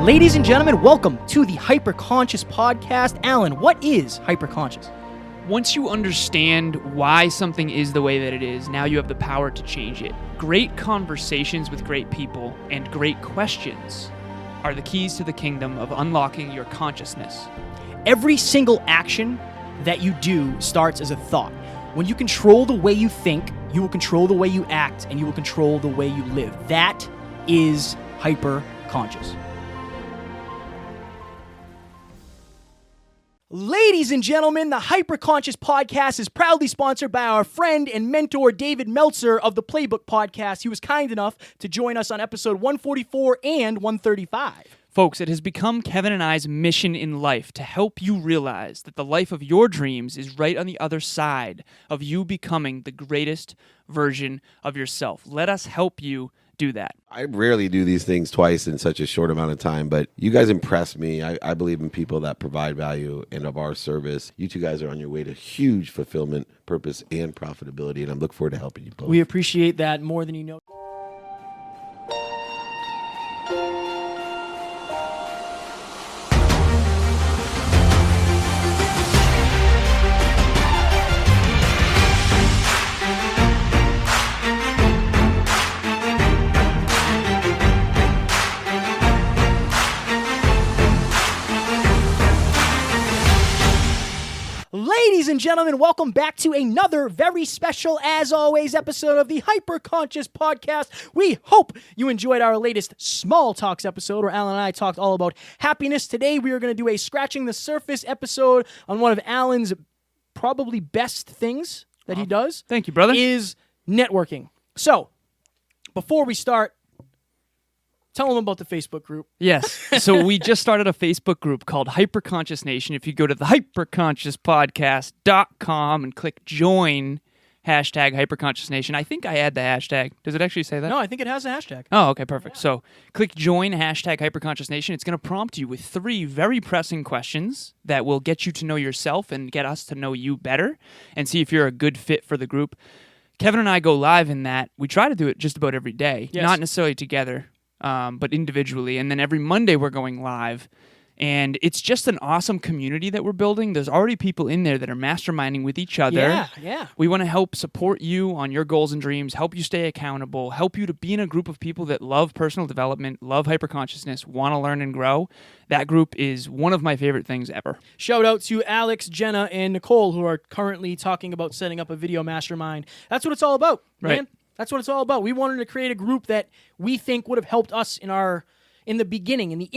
Ladies and gentlemen, welcome to the Hyperconscious Podcast. Alan, what is hyperconscious? Once you understand why something is the way that it is, now you have the power to change it. Great conversations with great people and great questions are the keys to the kingdom of unlocking your consciousness. Every single action that you do starts as a thought. When you control the way you think, you will control the way you act, and you will control the way you live. That is hyperconscious. Ladies and gentlemen, the Hyperconscious Podcast is proudly sponsored by our friend and mentor, David Meltzer of the Playbook Podcast. He was kind enough to join us on episode 144 and 135. Folks, it has become Kevin and I's mission in life to help you realize that the life of your dreams is right on the other side of you becoming the greatest version of yourself. Let us help you do that. I rarely do these things twice in such a short amount of time, but you guys impress me. I believe in people that provide value and of our service. You two guys are on your way to huge fulfillment, purpose, and profitability, and I look forward to helping you both. We appreciate that more than you know. Ladies and gentlemen, welcome back to another very special, as always, episode of the Hyperconscious Podcast. We hope you enjoyed our latest Small Talks episode where Alan and I talked all about happiness. Today, we are going to do a Scratching the Surface episode on one of Alan's probably best things that he does. Thank you, brother. Is networking. So, before we start, tell them about the Facebook group. Yes. So we just started a Facebook group called Hyperconscious Nation. If you go to the hyperconsciouspodcast.com and click join #Hyperconscious Nation. I think I add the hashtag. Does it actually say that? No, I think it has a hashtag. Oh, okay, perfect. Yeah. So click join #Hyperconscious Nation. It's going to prompt you with 3 very pressing questions that will get you to know yourself and get us to know you better and see if you're a good fit for the group. Kevin and I go live in that. We try to do it just about every day, not necessarily together. But individually. And then every Monday we're going live. And it's just an awesome community that we're building. There's already people in there that are masterminding with each other. Yeah. We want to help support you on your goals and dreams, help you stay accountable, help you to be in a group of people that love personal development, love hyperconsciousness, want to learn and grow. That group is one of my favorite things ever. Shout out to Alex, Jenna, and Nicole, who are currently talking about setting up a video mastermind. That's what it's all about, man. Right. That's what it's all about. We wanted to create a group that we think would have helped us in the beginning, in the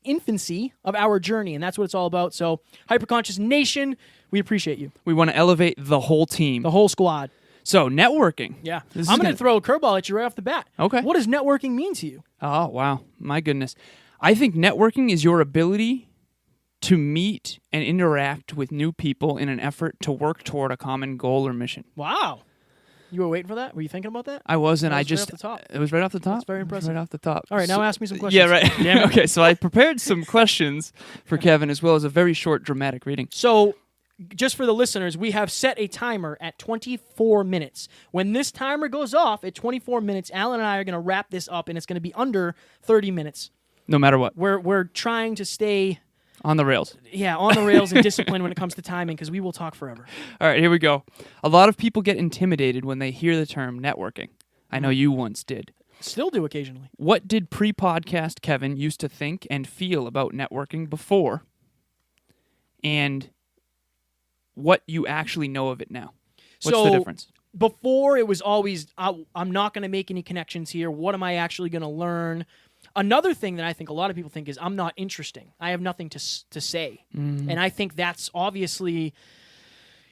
infancy of our journey, and that's what it's all about. So, Hyperconscious Nation, we appreciate you. We want to elevate the whole team. The whole squad. So, networking. Yeah. I'm going to throw a curveball at you right off the bat. Okay. What does networking mean to you? Oh, wow. My goodness. I think networking is your ability to meet and interact with new people in an effort to work toward a common goal or mission. Wow. You were waiting for that? Were you thinking about that? I wasn't. That was It was right off the top. That's very impressive. Right off the top. All right, now ask me some questions. Yeah, right. Damn it. Okay, so I prepared some questions for Kevin as well as a very short dramatic reading. So, just for the listeners, we have set a timer at 24 minutes. When this timer goes off at 24 minutes, Alan and I are going to wrap this up, and it's going to be under 30 minutes. No matter what. We're trying to stay on the rails. Yeah, on the rails and disciplined when it comes to timing, because we will talk forever. All right, here we go. A lot of people get intimidated when they hear the term networking. I know you once did. Still do occasionally. What did pre-podcast Kevin used to think and feel about networking before, and what you actually know of it now? What's the difference? Before, it was always, I'm not going to make any connections here. What am I actually going to learn? Another thing that I think a lot of people think is I'm not interesting. I have nothing to say. Mm-hmm. And I think that's obviously,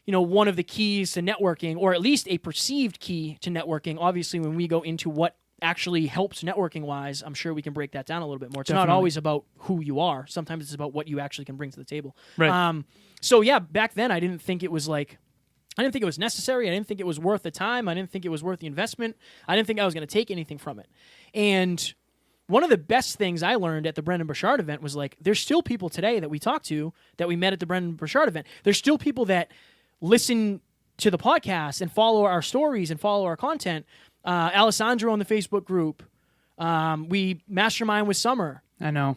one of the keys to networking, or at least a perceived key to networking. Obviously, when we go into what actually helps networking-wise, I'm sure we can break that down a little bit more. It's Definitely. Not always about who you are. Sometimes it's about what you actually can bring to the table. Right. So, yeah, back then I didn't think it was necessary. I didn't think it was worth the time. I didn't think it was worth the investment. I didn't think I was going to take anything from it. And one of the best things I learned at the Brendan Burchard event was, there's still people today that we talk to that we met at the Brendan Burchard event. There's still people that listen to the podcast and follow our stories and follow our content. Alessandro on the Facebook group. We mastermind with Summer. I know.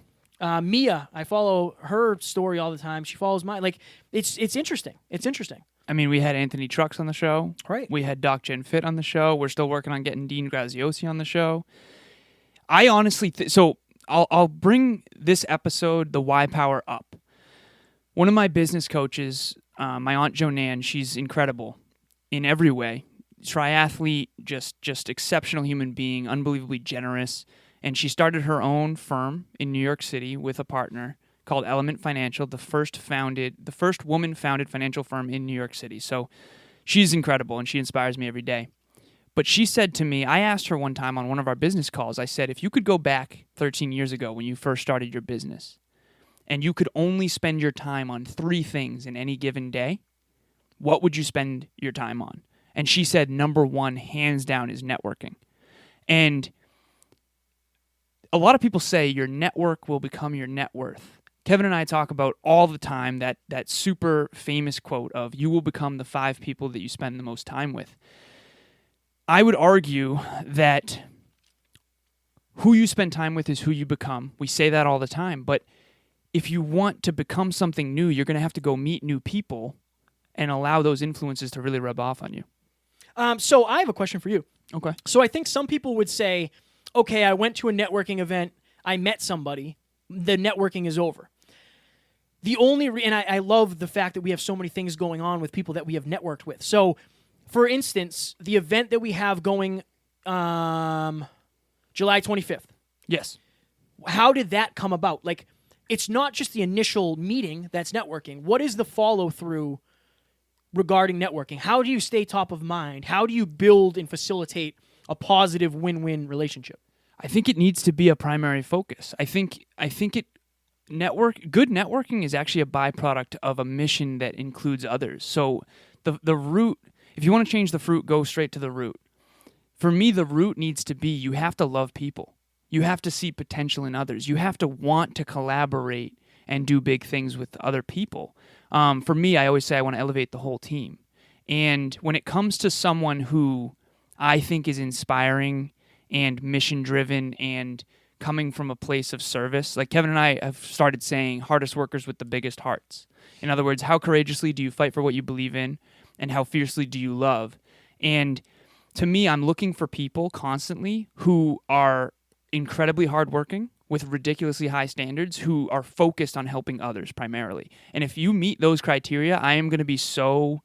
Mia, I follow her story all the time. She follows mine. Like, it's interesting. It's interesting. I mean, we had Anthony Trucks on the show. Right. We had Doc Gen Fit on the show. We're still working on getting Dean Graziosi on the show. I honestly so I'll bring this episode, the Why Power, up. One of my business coaches, my aunt Joanne, she's incredible in every way. Triathlete, just exceptional human being, unbelievably generous. And she started her own firm in New York City with a partner called Element Financial, the first woman-founded financial firm in New York City. So she's incredible, and she inspires me every day. But she said to me, I asked her one time on one of our business calls, I said, if you could go back 13 years ago when you first started your business, and you could only spend your time on 3 things in any given day, what would you spend your time on? And she said, number 1, hands down, is networking. And a lot of people say your network will become your net worth. Kevin and I talk about all the time that super famous quote of, you will become the 5 people that you spend the most time with. I would argue that who you spend time with is who you become. We say that all the time, but if you want to become something new, you're going to have to go meet new people and allow those influences to really rub off on you. So I have a question for you. Okay. So I think some people would say, okay, I went to a networking event, I met somebody, the networking is over. The only and I love the fact that we have so many things going on with people that we have networked with. So, for instance, the event that we have going July 25th. Yes. How did that come about? Like, it's not just the initial meeting that's networking. What is the follow-through regarding networking? How do you stay top of mind? How do you build and facilitate a positive win-win relationship? I think it needs to be a primary focus. Good networking is actually a byproduct of a mission that includes others. So the root, if you want to change the fruit, go straight to the root. For me, the root needs to be, you have to love people. You have to see potential in others. You have to want to collaborate and do big things with other people. For me, I always say I want to elevate the whole team. And when it comes to someone who I think is inspiring and mission-driven and coming from a place of service, like Kevin and I have started saying, hardest workers with the biggest hearts. In other words, how courageously do you fight for what you believe in, and how fiercely do you love? And to me, I'm looking for people constantly who are incredibly hardworking with ridiculously high standards, who are focused on helping others primarily. And if you meet those criteria, I am going to be so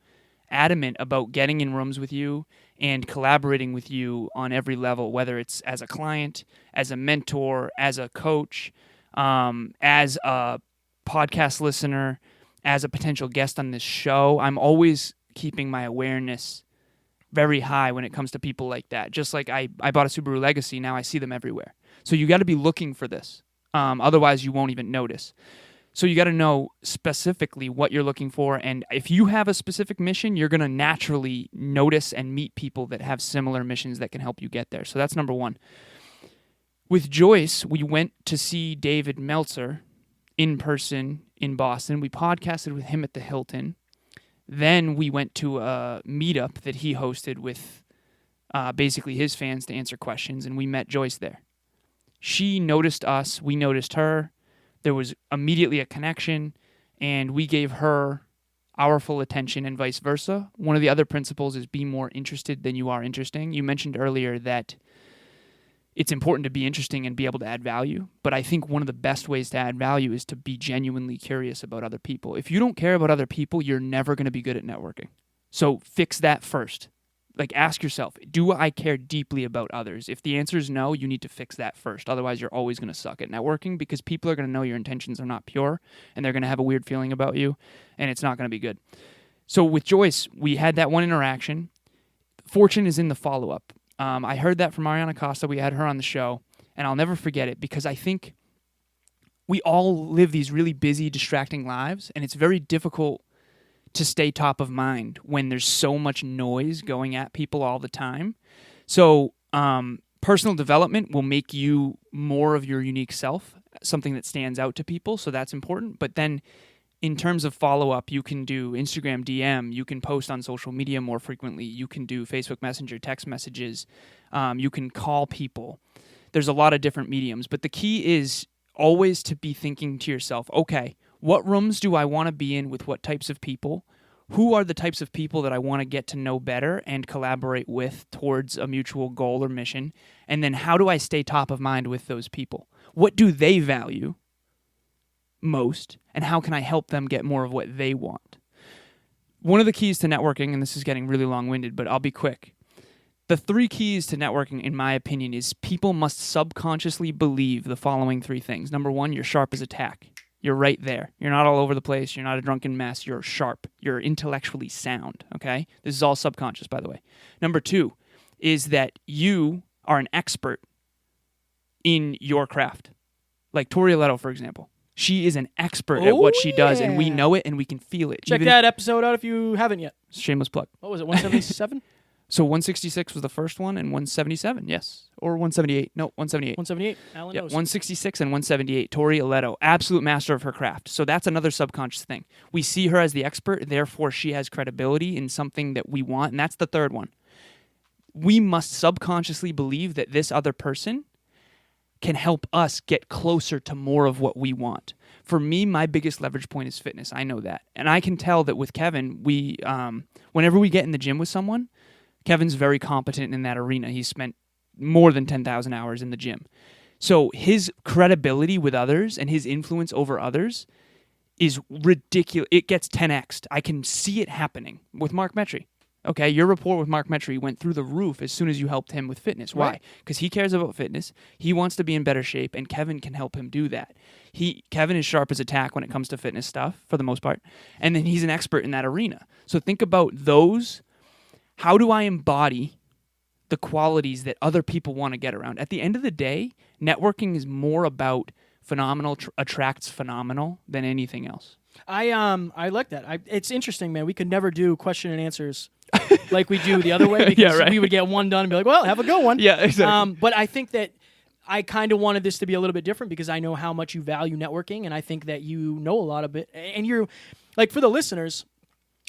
adamant about getting in rooms with you and collaborating with you on every level, whether it's as a client, as a mentor, as a coach, as a podcast listener, as a potential guest on this show. I'm always keeping my awareness very high when it comes to people like that. Just like I bought a Subaru Legacy, now I see them everywhere. So you got to be looking for this. Otherwise, you won't even notice. So you got to know specifically what you're looking for. And if you have a specific mission, you're going to naturally notice and meet people that have similar missions that can help you get there. So that's number 1. With Joyce, we went to see David Meltzer in person in Boston. We podcasted with him at the Hilton. Then we went to a meetup that he hosted with basically his fans to answer questions, and we met Joyce there. She noticed us. We noticed her. There was immediately a connection, and we gave her our full attention and vice versa. One of the other principles is be more interested than you are interesting. You mentioned earlier that it's important to be interesting and be able to add value, but I think one of the best ways to add value is to be genuinely curious about other people. If you don't care about other people, you're never going to be good at networking. So fix that first. Like, ask yourself, do I care deeply about others? If the answer is no, you need to fix that first. Otherwise, you're always going to suck at networking, because people are going to know your intentions are not pure, and they're going to have a weird feeling about you, and it's not going to be good. So with Joyce, we had that one interaction. Fortune is in the follow-up. I heard that from Ariana Costa. We had her on the show, and I'll never forget it, because I think we all live these really busy, distracting lives, and it's very difficult to stay top of mind when there's so much noise going at people all the time. So personal development will make you more of your unique self, something that stands out to people, so that's important. But then in terms of follow-up, you can do Instagram DM, you can post on social media more frequently, you can do Facebook Messenger, text messages, you can call people. There's a lot of different mediums, but the key is always to be thinking to yourself, okay, what rooms do I want to be in with what types of people? Who are the types of people that I want to get to know better and collaborate with towards a mutual goal or mission? And then how do I stay top of mind with those people? What do they value most? And how can I help them get more of what they want? One of the keys to networking, and this is getting really long-winded, but I'll be quick. The 3 keys to networking, in my opinion, is people must subconsciously believe the following 3 things. Number 1, you're sharp as a tack. You're right there. You're not all over the place. You're not a drunken mess. You're sharp. You're intellectually sound, okay? This is all subconscious, by the way. Number 2 is that you are an expert in your craft. Like Tori Aletto, for example. She is an expert at what she does, and we know it, and we can feel it. Check that episode out if you haven't yet. Shameless plug. What was it, 177? So 166 was the first one, and 177, yes. Or 178. No, 178. 178. Alan knows. 166 and 178. Tori Aletto, absolute master of her craft. So that's another subconscious thing. We see her as the expert, therefore she has credibility in something that we want, and that's the third one. We must subconsciously believe that this other person can help us get closer to more of what we want. For me, my biggest leverage point is fitness. I know that. And I can tell that with Kevin, we whenever we get in the gym with someone, Kevin's very competent in that arena. He's spent more than 10,000 hours in the gym. So his credibility with others and his influence over others is ridiculous. It gets 10x'd. I can see it happening with Mark Metry. Okay, your rapport with Mark Metry went through the roof as soon as you helped him with fitness. Why? Right. Because he cares about fitness. He wants to be in better shape, and Kevin can help him do that. Kevin is sharp as a tack when it comes to fitness stuff, for the most part, and then he's an expert in that arena. So think about those. How do I embody the qualities that other people want to get around? At the end of the day, networking is more about phenomenal attracts phenomenal than anything else. I like that. It's interesting, man. We could never do question and answers like we do the other way because Yeah, right. we would get one done and be like, well, have a good one. Yeah, exactly. But I think that I kind of wanted this to be a little bit different because I know how much you value networking, and I think that you know a lot of it. And you're like, for the listeners,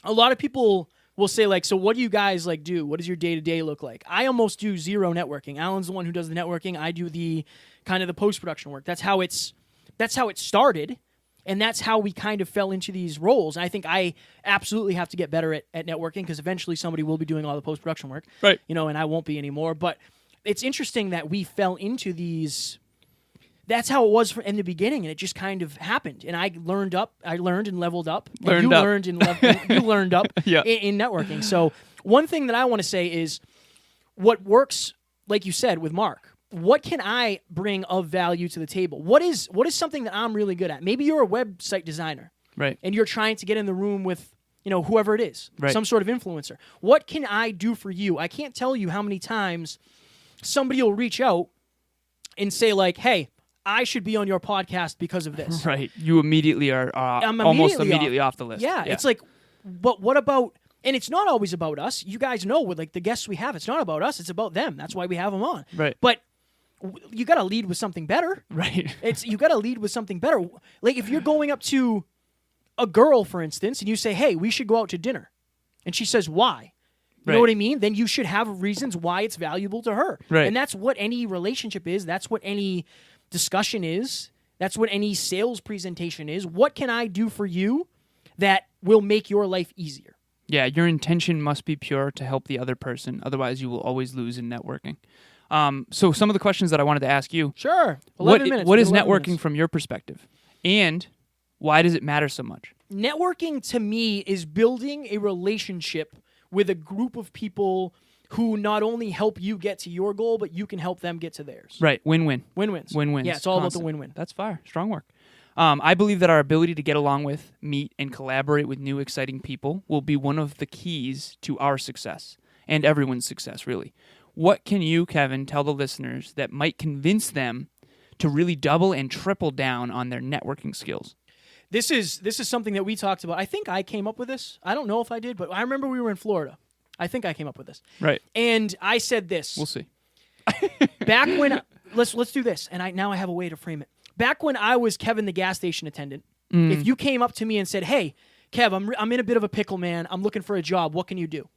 a lot of people will say, like, so what do you guys like do? What does your day-to-day look like? I almost do zero networking. Alan's the one who does the networking. I do the kind of the post-production work. That's how it started, and that's how we kind of fell into these roles. And I think I absolutely have to get better at networking because eventually somebody will be doing all the post-production work. Right. You know, and I won't be anymore. But it's interesting that we fell into these. That's how it was in the beginning, and it just kind of happened. And I learned and leveled up. And you learned up Yeah. in networking. So one thing that I want to say is what works, like you said, with Mark. What can I bring of value to the table? What is something that I'm really good at? Maybe you're a website designer. Right. And you're trying to get in the room with, whoever it is, right. some sort of influencer. What can I do for you? I can't tell you how many times somebody will reach out and say, like, hey, I should be on your podcast because of this. Right. You immediately are almost immediately off the list. Yeah. It's like, but what about, and it's not always about us. You guys know with like the guests we have, it's not about us. It's about them. That's why we have them on. Right. But you got to lead with something better. Right. You got to lead with something better. Like if you're going up to a girl, for instance, and you say, hey, we should go out to dinner. And she says, why? You know what I mean? Then you should have reasons why it's valuable to her. Right. And that's what any relationship is. That's what any discussion is. That's what any sales presentation is. What can I do for you that will make your life easier? Yeah, your intention must be pure to help the other person. Otherwise, you will always lose in networking. So some of the questions that I wanted to ask you. Sure. 11 minutes. What is 11 networking minutes. from your perspective? And why does it matter so much? Networking to me is building a relationship with a group of people who not only help you get to your goal, but you can help them get to theirs. Right. Win-win. Win-wins. Win-wins. Yeah, it's all Constant. about the win-win. That's fire. Strong work. I believe that our ability to get along with, meet, and collaborate with new, exciting people will be one of the keys to our success and everyone's success, really. What can you, Kevin, tell the listeners that might convince them to really double and triple down on their networking skills? This is something that we talked about. I think I came up with this. I don't know if I did, but I remember we were in Florida. I think I came up with this. Right. And I said this. We'll see. Back when let's do this, and now I have a way to frame it. Back when I was Kevin, the gas station attendant, if you came up to me and said, "Hey, Kev, I'm in a bit of a pickle, man. I'm looking for a job. What can you do?"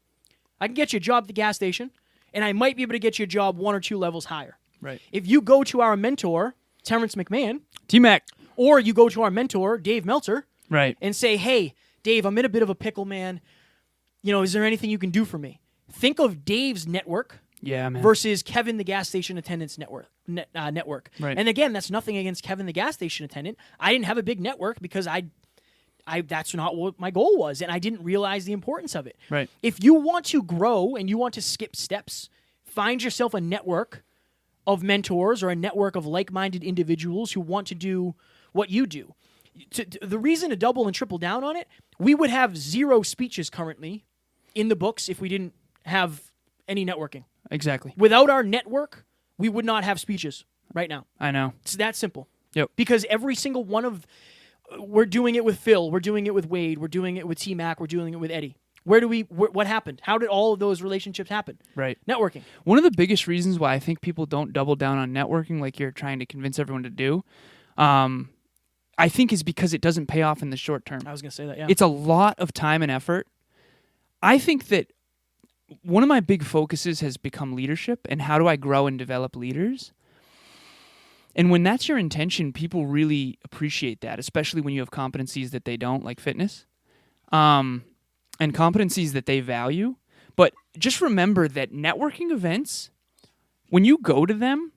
I can get you a job at the gas station, and I might be able to get you a job 1 or 2 levels higher. Right. If you go to our mentor, Terrence McMahon, T-Mac. Or you go to our mentor, Dave Meltzer, Right. and say, hey, Dave, I'm in a bit of a pickle, man. Is there anything you can do for me? Think of Dave's network Yeah, man. versus Kevin, the gas station attendant's network. Right. And again, that's nothing against Kevin, the gas station attendant. I didn't have a big network because I that's not what my goal was, and I didn't realize the importance of it. Right. If you want to grow and you want to skip steps, find yourself a network of mentors or a network of like-minded individuals who want to do what you do. The reason to double and triple down on it, we would have 0 speeches currently in the books if we didn't have any networking. Exactly. Without our network, we would not have speeches right now. I know. It's that simple. Yep. Because every single one of... We're doing it with Phil. We're doing it with Wade. We're doing it with T-Mac. We're doing it with Eddie. What happened? How did all of those relationships happen? Right. Networking. One of the biggest reasons why I think people don't double down on networking like you're trying to convince everyone to do, I think is because it doesn't pay off in the short term. I was going to say that, yeah. It's a lot of time and effort. I think that one of my big focuses has become leadership and how do I grow and develop leaders? And when that's your intention, people really appreciate that, especially when you have competencies that they don't, like fitness, and competencies that they value. But just remember that networking events, when you go to them,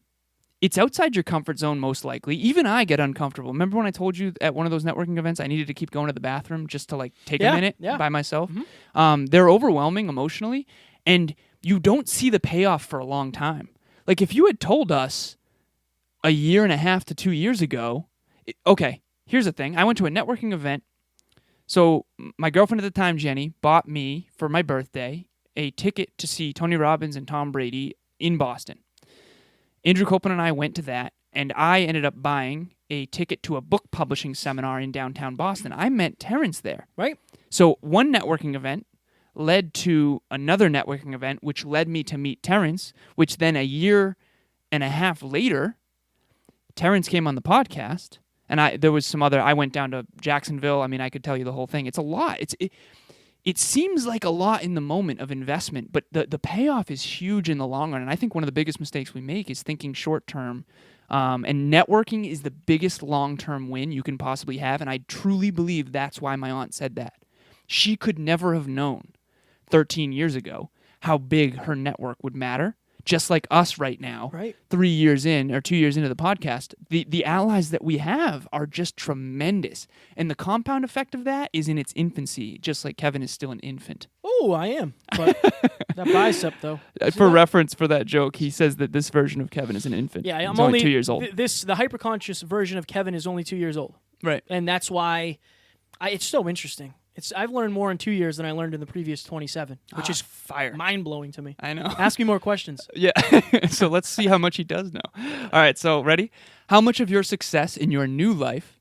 it's outside your comfort zone most likely. Even I get uncomfortable. Remember when I told you at one of those networking events I needed to keep going to the bathroom just to take a minute by myself? Mm-hmm. They're overwhelming emotionally, and you don't see the payoff for a long time. Like if you had told us a year and a half to 2 years ago, okay, here's the thing. I went to a networking event. So my girlfriend at the time, Jenny, bought me for my birthday a ticket to see Tony Robbins and Tom Brady in Boston. Andrew Copeland and I went to that, and I ended up buying a ticket to a book publishing seminar in downtown Boston. I met Terrence there. Right. So one networking event led to another networking event, which led me to meet Terrence, which then a year and a half later, Terrence came on the podcast, and there was some other. I went down to Jacksonville. I mean, I could tell you the whole thing. It's a lot. It seems like a lot in the moment of investment, but the payoff is huge in the long run. And I think one of the biggest mistakes we make is thinking short term. And networking is the biggest long term win you can possibly have. And I truly believe that's why my aunt said that. She could never have known 13 years ago how big her network would matter. Just like us right now, right. 3 years in or 2 years into the podcast, the allies that we have are just tremendous. And the compound effect of that is in its infancy, just like Kevin is still an infant. Oh, I am. But that bicep, though. For reference for that joke, he says that this version of Kevin is an infant. Yeah, He's only 2 years old. The hyperconscious version of Kevin is only 2 years old. Right. And that's why it's so interesting. I've learned more in 2 years than I learned in the previous 27, which is fire, mind-blowing to me. I know. Ask me more questions. Yeah. So let's see how much he does know. All right, so ready? How much of your success in your new life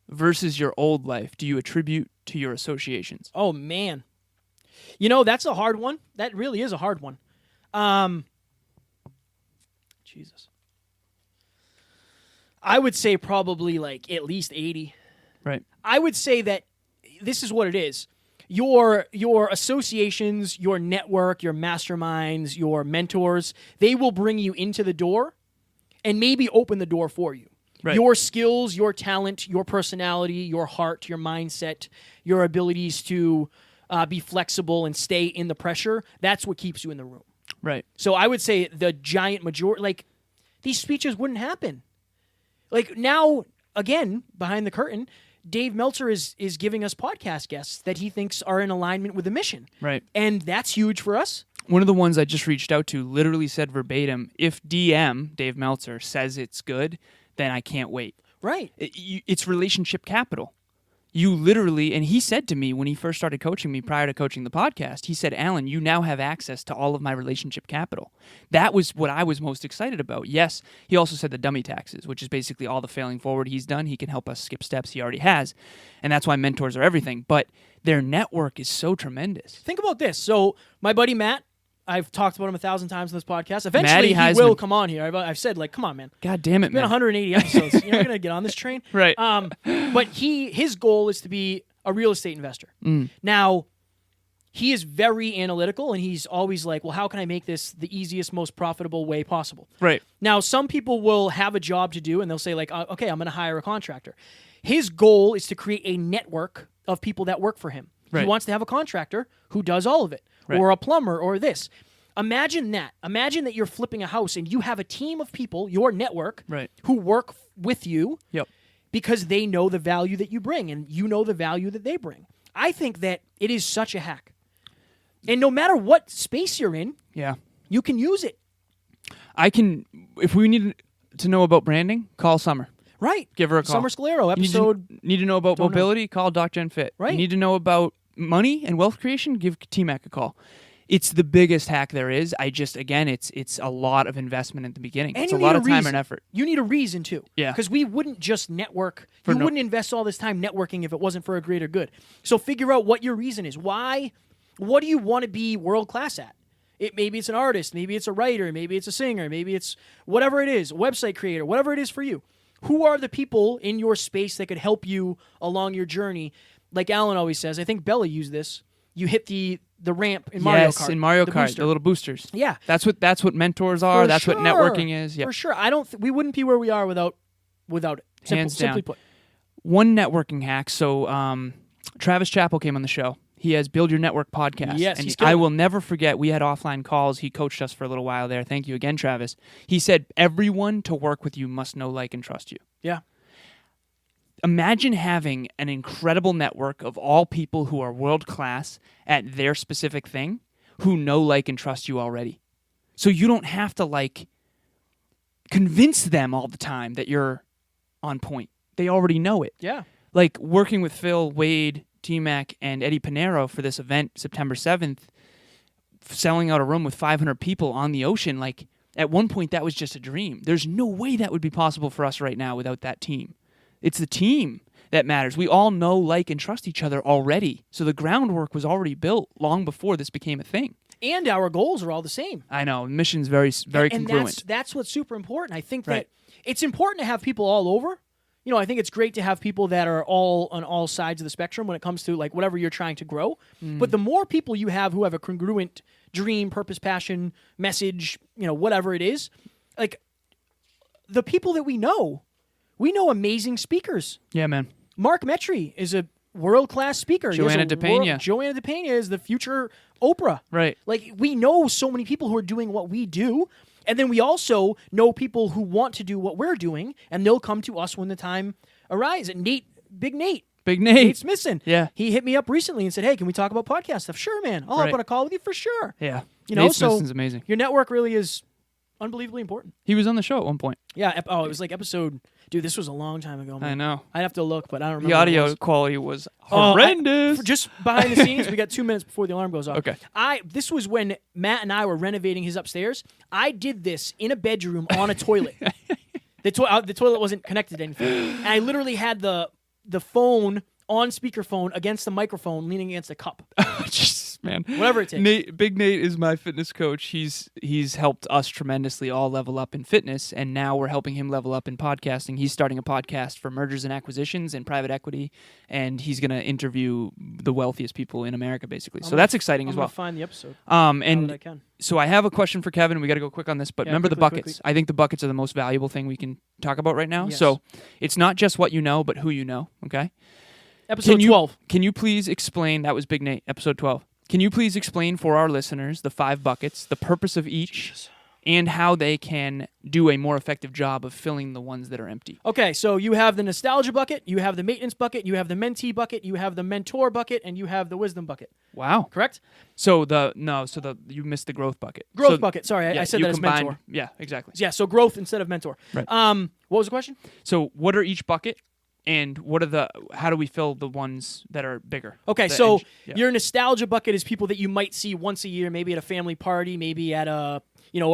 versus your old life do you attribute to your associations? Oh, man. That's a hard one. That really is a hard one. Jesus. I would say probably at least 80. Right. I would say that this is what it is. Your associations, your network, your masterminds, your mentors, they will bring you into the door and maybe open the door for you. Right. Your skills, your talent, your personality, your heart, your mindset, your abilities to be flexible and stay in the pressure, that's what keeps you in the room. Right. So I would say the giant majority, these speeches wouldn't happen. Now, again, behind the curtain, Dave Meltzer is giving us podcast guests that he thinks are in alignment with the mission. Right. And that's huge for us. One of the ones I just reached out to literally said verbatim, if DM, Dave Meltzer, says it's good, then I can't wait. Right. It's relationship capital. You literally, and he said to me when he first started coaching me prior to coaching the podcast, he said, Alan, you now have access to all of my relationship capital. That was what I was most excited about. Yes, he also said the dummy taxes, which is basically all the failing forward he's done. He can help us skip steps he already has. And that's why mentors are everything. But their network is so tremendous. Think about this. So my buddy Matt, I've talked about him 1,000 times in this podcast. Eventually, he will come on here. I've said, come on, man. God damn it, man. It's been 180 episodes. You're not going to get on this train. Right. But his goal is to be a real estate investor. Now, he is very analytical, and he's always like, well, how can I make this the easiest, most profitable way possible? Right. Now, some people will have a job to do, and they'll say, like, okay, I'm going to hire a contractor. His goal is to create a network of people that work for him. He Right. wants to have a contractor who does all of it, Right. or a plumber, or this. Imagine that. Imagine that you're flipping a house, and you have a team of people, your network, Right. who work with you Yep. because they know the value that you bring, and you know the value that they bring. I think that it is such a hack. And no matter what space you're in, Yeah. you can use it. I can, if we need to know about branding, call Summer. Right. Give her a call. Summer Scalero, You episode. need to know about Don't know. mobility, call Doc Gen Fit. Right. You need to know about money and wealth creation, give T-Mac a call. It's the biggest hack there is. Again, it's a lot of investment at the beginning. And It's you a need lot a of time reason. and effort. You need a reason too. Yeah. Because we wouldn't just network. For You no- wouldn't invest all this time networking if it wasn't for a greater good. So figure out what your reason is. Why? What do you want to be world class at? Maybe it's an artist, maybe it's a writer, maybe it's a singer, maybe it's whatever it is, a website creator, whatever it is for you. Who are the people in your space that could help you along your journey? Like Alan always says, I think Bella used this. You hit the ramp in Mario Yes, Kart. in Mario the Kart, booster. the little boosters. Yeah. That's what mentors are. For That's what sure. networking is. Yeah. For sure. I don't. We wouldn't be where we are without it. Hands down. Simply put. One networking hack. So Travis Chappell came on the show. He has Build Your Network podcast. Yes, and he's killing I it. will never forget, we had offline calls. He coached us for a little while there. Thank you again, Travis. He said, everyone to work with you must know, like, and trust you. Yeah. Imagine having an incredible network of all people who are world class at their specific thing, who know, like, and trust you already. So you don't have to, like, convince them all the time that you're on point. They already know it. Yeah. Like working with Phil, Wade, T-Mac, and Eddie Pinero for this event, September 7th, selling out a room with 500 people on the ocean, like at one point that was just a dream. There's no way that would be possible for us right now without that team. It's the team that matters. We all know, like, and trust each other already. So the groundwork was already built long before this became a thing. And our goals are all the same. I know. Mission's very And congruent. that's what's super important. I think Right. that it's important to have people all over. You know, I think it's great to have people that are all on all sides of the spectrum when it comes to like whatever you're trying to grow. But the more people you have who have a congruent dream, purpose, passion, message, you know, whatever it is, like the people that we know amazing speakers. Yeah, man. Mark Metry is a world-class speaker. He has Joanna a DePena. Joanna DePena is the future Oprah. Right. Like, we know so many people who are doing what we do, and then we also know people who want to do what we're doing, and they'll come to us when the time arises. And Big Nate Big Nate. Nate Smithson. Yeah. He hit me up recently and said, hey, can we talk about podcast stuff? Sure, man. I'll hop Right. on a call with you for sure. Yeah. You know, Nate so Smithson's amazing. your network really is unbelievably important. He was on the show at one point. Yeah. It was like episode... Dude, this was a long time ago, man. I know. I'd have to look, but I don't remember. The what it audio was. quality was Oh, horrendous. just behind the scenes, we got 2 minutes before the alarm goes off. Okay. This was when Matt and I were renovating his upstairs. I did this in a bedroom on a toilet. The toilet wasn't connected to anything. And I literally had the phone on speakerphone against the microphone, leaning against a cup. Jesus, man. Whatever it takes. Big Nate is my fitness coach. He's helped us tremendously all level up in fitness, and now we're helping him level up in podcasting. He's starting a podcast for mergers and acquisitions and private equity, and he's going to interview the wealthiest people in America, basically. So that's exciting as I'm well. gonna find the episode. Now that I And can. so I have a question for Kevin. We got to go quick on this, but Yeah, remember the quickly. buckets. I think the buckets are the most valuable thing we can talk about right now. Yes. So it's not just what you know, but who you know. Okay. Episode 12. Can you please explain? That was Big Nate, episode 12. Can you please explain for our listeners the 5 buckets, the purpose of each, and how they can do a more effective job of filling the ones that are empty? Okay, so you have the nostalgia bucket, you have the maintenance bucket, you have the mentee bucket, you have the mentor bucket, and you have the wisdom bucket. Wow. Correct? So you missed the growth bucket. Growth So- bucket. Sorry, I yeah, said you that as combined- mentor. Yeah, exactly. Yeah, so growth instead of mentor. Right. What was the question? So what are each bucket, and how do we fill the ones that are bigger? Okay, The so yeah. your nostalgia bucket is people that you might see once a year, maybe at a family party, maybe at a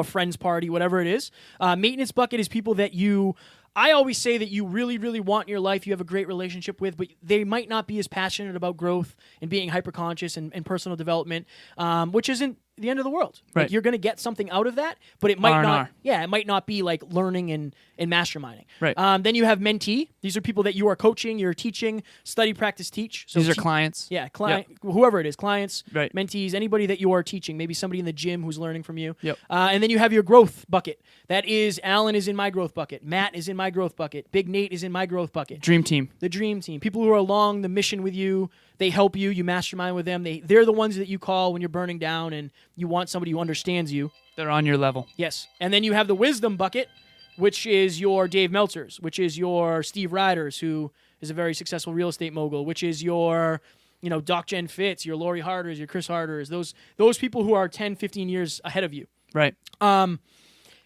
friend's party, whatever it is. Maintenance bucket is people that I always say that you really, really want in your life, you have a great relationship with, but they might not be as passionate about growth and being hyper-conscious and personal development, which isn't the end of the world. Right. Like, you're going to get something out of that, but it might R&R. not. Yeah, it might not be like learning and masterminding. Right. Then you have mentee. These are people that you are coaching, you're teaching, study, practice, teach. So These are clients. Yeah, whoever it is, clients, Right. mentees, anybody that you are teaching, maybe somebody in the gym who's learning from you. Yep. And then you have your growth bucket. That is, Alan is in my growth bucket. Matt is in my growth bucket. Big Nate is in my growth bucket. Dream team. The dream team. People who are along the mission with you. They help you. You mastermind with them. They're the ones that you call when you're burning down and you want somebody who understands you. They're on your level. Yes. And then you have the wisdom bucket, which is your Dave Meltzers, which is your Steve Riders, who is a very successful real estate mogul, which is your, Doc Jen Fitz, your Lori Harders, your Chris Harders, those people who are 10, 15 years ahead of you. Right.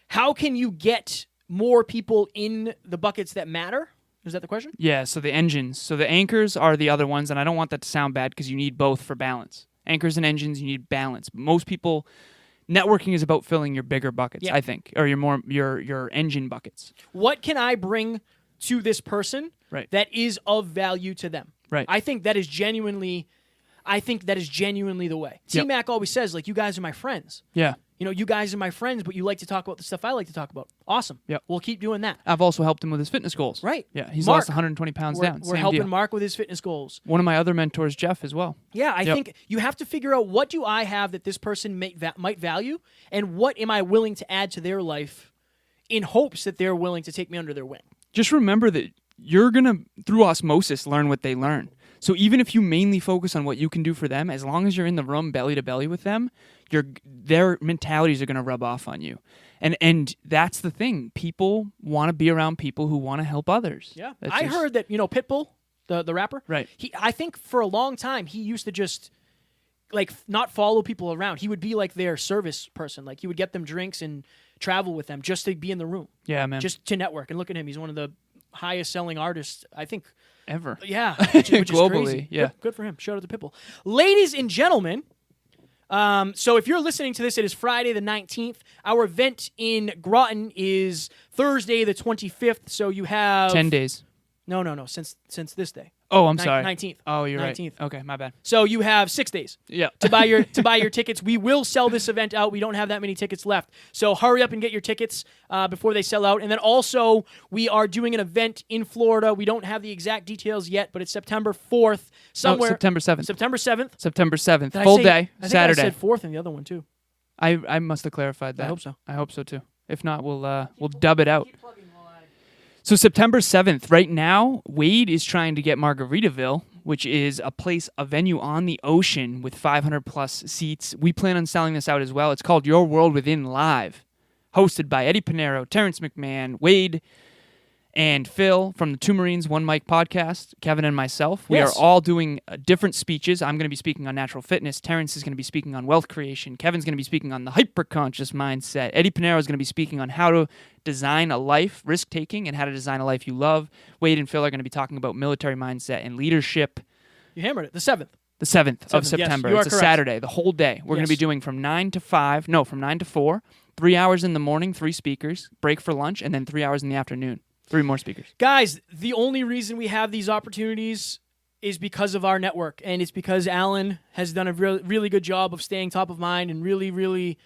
How can you get more people in the buckets that matter? Is that the question? Yeah, so the engines. So the anchors are the other ones, and I don't want that to sound bad because you need both for balance. Anchors and engines, you need balance. Most people, networking is about filling your bigger buckets, Yeah. I think, or your engine buckets. What can I bring to this person Right. that is of value to them? Right. I think that is genuinely the way. Yep. T-Mac always says, like, you guys are my friends. Yeah. You guys are my friends, but you like to talk about the stuff I like to talk about. Awesome. Yep. We'll keep doing that. I've also helped him with his fitness goals. Right. Yeah, he's Mark, lost 120 pounds We're, down. we're Same helping deal. Mark with his fitness goals. One of my other mentors, Jeff, as well. Yeah, I Yep. think you have to figure out, what do I have that this person might value, and what am I willing to add to their life in hopes that they're willing to take me under their wing. Just remember that you're going to, through osmosis, learn what they learn. So even if you mainly focus on what you can do for them, as long as you're in the room belly to belly with them, their mentalities are going to rub off on you. And that's the thing. People want to be around people who want to help others. Yeah. That's I just- heard that, Pitbull, the rapper, Right. I think for a long time he used to just not follow people around. He would be like their service person. Like, he would get them drinks and travel with them just to be in the room, Yeah, man. just to network. And look at him. He's one of the highest selling artists, I think. Ever. Yeah, which is Globally, crazy. yeah. Good for him. Shout out to Pitbull. Ladies and gentlemen, so if you're listening to this, it is Friday the 19th. Our event in Groton is Thursday the 25th. So you have 10 days. No. Since this day. Oh, I'm sorry. 19th. Oh, you're 19th. right. Okay, my bad. So you have 6 days Yeah. to buy your tickets. We will sell this event out. We don't have that many tickets left. So hurry up and get your tickets before they sell out. And then also, we are doing an event in Florida. We don't have the exact details yet, but it's September 4th somewhere. September 7th. September 7th. September 7th. Did I Full say- day. I think Saturday. I said 4th in the other one too. I must have clarified that. I hope so. I hope so too. If not, we'll dub it out. So September 7th, right now, Wade is trying to get Margaritaville, which is a venue on the ocean with 500 plus seats. We plan on selling this out as well. It's called Your World Within Live, hosted by Eddie Pinero, Terrence McMahon, Wade, and Phil from the Two Marines, One Mic podcast, Kevin and myself. We Yes. are all doing different speeches. I'm going to be speaking on natural fitness. Terrence is going to be speaking on wealth creation. Kevin's going to be speaking on the hyper-conscious mindset. Eddie Pinero is going to be speaking on how to design a life, risk-taking, and how to design a life you love. Wade and Phil are going to be talking about military mindset and leadership. You hammered it. The 7th. The 7th of 7th, yes, September. you are It's a correct. Saturday, the whole day. We're going to be Yes. doing from 9 to 4, 3 hours in the morning, 3 speakers, break for lunch, and then 3 hours in the afternoon. 3 more speakers. Guys, the only reason we have these opportunities is because of our network, and it's because Alan has done a really good job of staying top of mind and really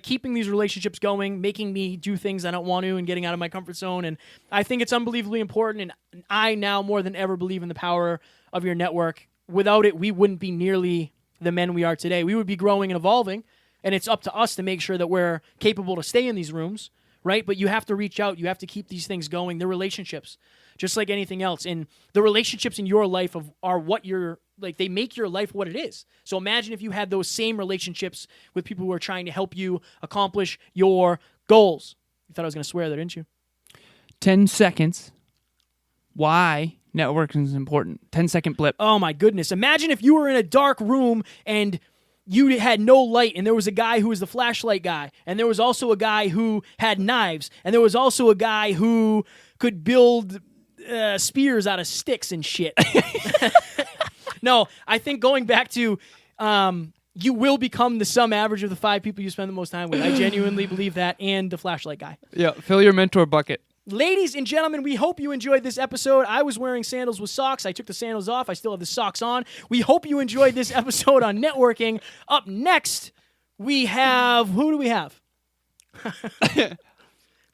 keeping these relationships going, making me do things I don't want to, and getting out of my comfort zone. And I think it's unbelievably important, and I now more than ever believe in the power of your network. Without it, we wouldn't be nearly the men we are today. We would be growing and evolving, and it's up to us to make sure that we're capable to stay in these rooms, right? But you have to reach out. You have to keep these things going. They're relationships, just like anything else. And the relationships in your life are what you're like. They make your life what it is. So imagine if you had those same relationships with people who are trying to help you accomplish your goals. You thought I was going to swear there, didn't you? 10 seconds. Why networking is important. 10-second blip. Oh my goodness. Imagine if you were in a dark room and you had no light, and there was a guy who was the flashlight guy, and there was also a guy who had knives, and there was also a guy who could build spears out of sticks and shit. No, I think going back to you will become the sum average of the 5 people you spend the most time with. I genuinely believe that, and the flashlight guy. Yeah, fill your mentor bucket. Ladies and gentlemen, we hope you enjoyed this episode. I was wearing sandals with socks. I took the sandals off. I still have the socks on. We hope you enjoyed this episode on networking. Up next, We have, who do we have?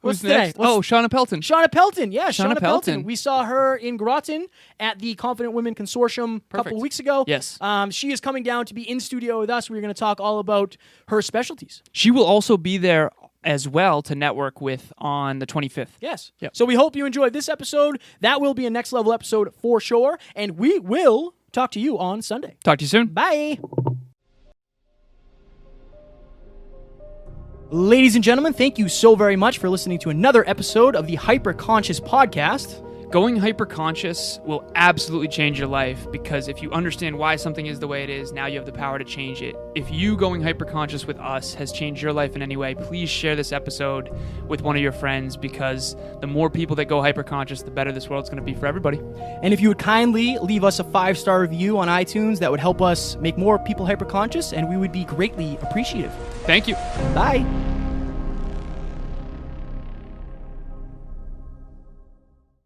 Who's today? next? Shauna Pelton. Shauna Pelton. Yeah, Shauna Shauna Pelton. Pelton. We saw her in Groton at the Confident Women Consortium a couple weeks ago. Yes. She is coming down to be in studio with us. We're going to talk all about her specialties. She will also be there as well to network with on the 25th. Yes. Yep. So we hope you enjoyed this episode. That will be a next level episode for sure. And we will talk to you on Sunday. Talk to you soon. Bye. Ladies and gentlemen, thank you so very much for listening to another episode of the Hyper Conscious Podcast. Going hyper-conscious will absolutely change your life, because if you understand why something is the way it is, now you have the power to change it. If you going hyper-conscious with us has changed your life in any way, please share this episode with one of your friends, because the more people that go hyper-conscious, the better this world's going to be for everybody. And if you would kindly leave us a 5-star review on iTunes, that would help us make more people hyper-conscious, and we would be greatly appreciative. Thank you. Bye.